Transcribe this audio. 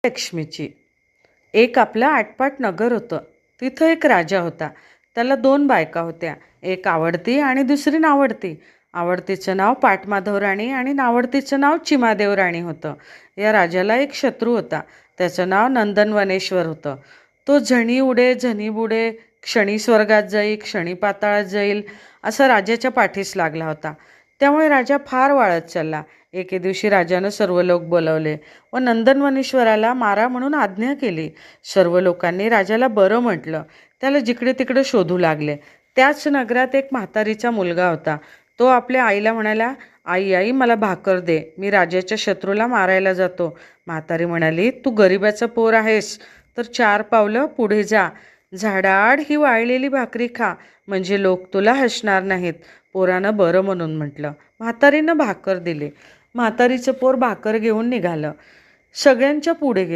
लक्ष्मीची. एक आपलं आटपाट नगर होतं. तिथं एक राजा होता. त्याला 2 बायका होत्या. एक आवडती आणि दुसरी नावडती. आवडतीचं नाव पाटमाधव राणी आणि नावडतीचं नाव चिमादेव राणी होतं. या राजाला एक शत्रू होता. त्याचं नाव नंदनवनेश्वर होतं. तो झणी उडे झणी बुडे, क्षणी स्वर्गात जाईल क्षणी पाताळात जाईल असा राजाच्या पाठीस लागला होता. त्यामुळे राजा फार वाळत चालला. एके दिवशी राजानं सर्व लोक बोलवले व नंदनवनेश्वराला मारा म्हणून आज्ञा केली. सर्व लोकांनी राजाला बरं म्हटलं. त्याला जिकडे तिकडे शोधू लागले. त्याच नगरात एक म्हातारीचा मुलगा होता. तो आपल्या आईला म्हणाला, आई आई मला भाकर दे, मी राजाच्या शत्रूला मारायला जातो. म्हातारी म्हणाली, तू गरिबाचं पोर आहेस तर 4 पावलं पुढे जा. झाडाआड ही वाळलेली भाकरी खा, म्हणजे लोक तुला हसणार नाहीत. पोरानं बरं म्हणून म्हटलं. म्हातारीनं भाकर दिली. म्हातारीचं पोर भाकर घेऊन निघालं. सगळ्यांच्या पुढे गेलं.